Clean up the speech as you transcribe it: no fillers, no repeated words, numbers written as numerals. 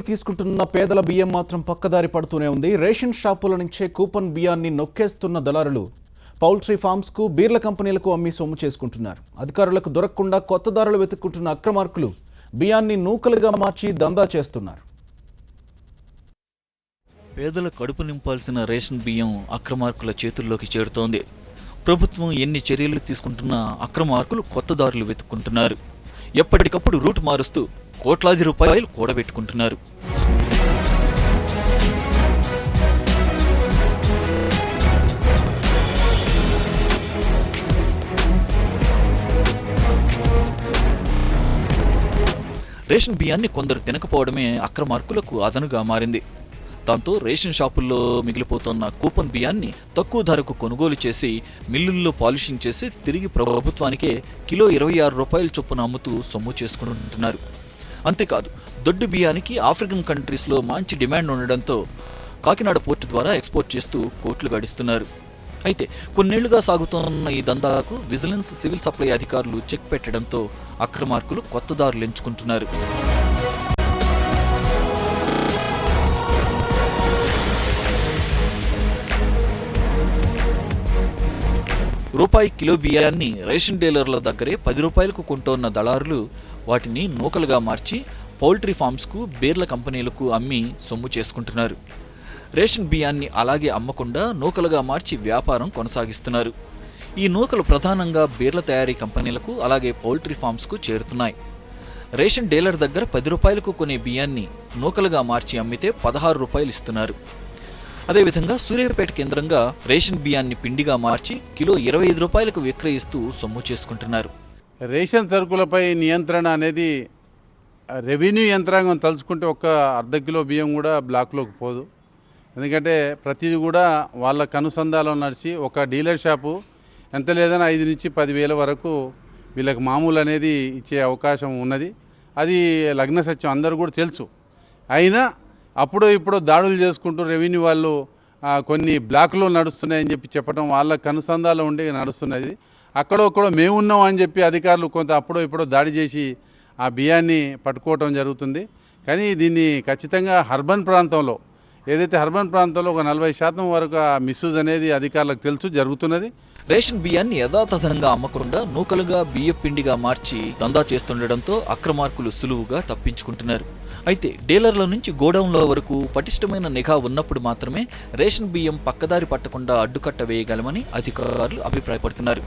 తీసుకుంటున్న పేదల బియ్యం మాత్రం పక్కదారి పడుతూనే ఉంది. రేషన్ షాపుల నుంచే కూపన్ బియ్యాన్ని నొక్కేస్తున్న దళారులు పౌల్ట్రీ ఫార్మ్స్కు, బీర్ల కంపెనీలకు అమ్మి సొమ్ము చేసుకుంటున్నారు. అధికారులకు దొరకకుండా కొత్త దారులు వెతుక్కుంటున్న అక్రమార్కులు బియ్యాన్ని నూకలుగా మార్చి దందా చేస్తున్నారు. పేదల కడుపు నింపాల్సిన రేషన్ బియ్యం అక్రమార్కుల చేతుల్లోకి చేరుతోంది. ప్రభుత్వం ఎన్ని చర్యలు తీసుకుంటున్నా అక్రమార్కులు కొత్త దారులు వెతుక్కుంటున్నారు. ఎప్పటికప్పుడు రూట్ మారుస్తూ కోట్లాది రూపాయలు కూడబెట్టుకుంటున్నారు. రేషన్ బియ్యాన్ని కొందరు తినకపోవడమే అక్రమార్కులకు అదనుగా మారింది. దాంతో రేషన్ షాపుల్లో మిగిలిపోతున్న కూపన్ బియ్యాన్ని తక్కువ ధరకు కొనుగోలు చేసి మిల్లుల్లో పాలిషింగ్ చేసి తిరిగి ప్రభుత్వానికే కిలో 26 రూపాయల చొప్పున అమ్ముతూ సొమ్ము చేసుకుంటున్నారు. అంతేకాదు, దొడ్డు బియ్యానికి ఆఫ్రికన్ కంట్రీస్లో మంచి డిమాండ్ ఉండడంతో కాకినాడ పోర్టు ద్వారా ఎక్స్పోర్ట్ చేస్తూ కోట్లు గడిస్తున్నారు. అయితే కొన్నేళ్లుగా సాగుతున్న ఈ దందాకు విజిలెన్స్, సివిల్ సప్లై అధికారులు చెక్ పెట్టడంతో అక్రమార్కులు కొత్త దారులు ఎంచుకుంటున్నారు. రూపాయి కిలో బియ్యాన్ని రేషన్ డీలర్ల దగ్గరే 10 రూపాయలకు కొంటోన్న దళారులు వాటిని నూకలుగా మార్చి పౌల్ట్రీ ఫార్మ్స్కు, బీర్ల కంపెనీలకు అమ్మి సొమ్ము చేసుకుంటున్నారు. రేషన్ బియ్యాన్ని అలాగే అమ్మకుండా నూకలుగా మార్చి వ్యాపారం కొనసాగిస్తున్నారు. ఈ నూకలు ప్రధానంగా బీర్ల తయారీ కంపెనీలకు, అలాగే పౌల్ట్రీ ఫార్మ్స్కు చేరుతున్నాయి. రేషన్ డీలర్ దగ్గర 10 రూపాయలకు కొనే బియ్యాన్ని నూకలుగా మార్చి అమ్మితే 16 రూపాయలు ఇస్తున్నారు. అదేవిధంగా సూర్యాపేట కేంద్రంగా రేషన్ బియ్యాన్ని పిండిగా మార్చి కిలో 25 రూపాయలకు విక్రయిస్తూ సొమ్ము చేసుకుంటున్నారు. రేషన్ సరుకులపై నియంత్రణ అనేది రెవెన్యూ యంత్రాంగం తలుచుకుంటే ఒక అర్ధ కిలో బియ్యం కూడా బ్లాక్లోకి పోదు. ఎందుకంటే ప్రతిదీ కూడా వాళ్ళకు అనుసంధానం నడిచి ఒక డీలర్ షాపు ఎంత లేదని 5 నుంచి 10,000 వరకు వీళ్ళకి మామూలు అనేది ఇచ్చే అవకాశం ఉన్నది. అది లగ్న సత్యం, అందరూ కూడా తెలుసు. అయినా అప్పుడో ఇప్పుడో దాడులు చేసుకుంటూ రెవెన్యూ వాళ్ళు కొన్ని బ్లాక్లో నడుస్తున్నాయని చెప్పి చెప్పడం వాళ్ళకి అనుసంధానం ఉండి నడుస్తున్నది. అక్కడొక్కడో మేమున్నాం అని చెప్పి అధికారులు కొంత అప్పుడో ఇప్పుడో దాడి చేసి ఆ బియ్యాన్ని పట్టుకోవటం జరుగుతుంది. కానీ దీన్ని ఖచ్చితంగా అర్బన్ ప్రాంతంలో, ఏదైతే అర్బన్ ప్రాంతంలో ఒక 40% వరకు ఆ మిస్యూజ్ అనేది అధికారులకు తెలుసు జరుగుతున్నది. రేషన్ బియ్యాన్ని యథాతథంగా అమ్మకుండా నూకలుగా బియ్య పిండిగా మార్చి దందా చేస్తుండటంతో అక్రమార్కులు సులువుగా తప్పించుకుంటున్నారు. అయితే డీలర్ల నుంచి గోడౌన్ల వరకు పటిష్టమైన నిఘా ఉన్నప్పుడు మాత్రమే రేషన్ బియ్యం పక్కదారి పట్టకుండా అడ్డుకట్ట వేయగలమని అధికారులు అభిప్రాయపడుతున్నారు.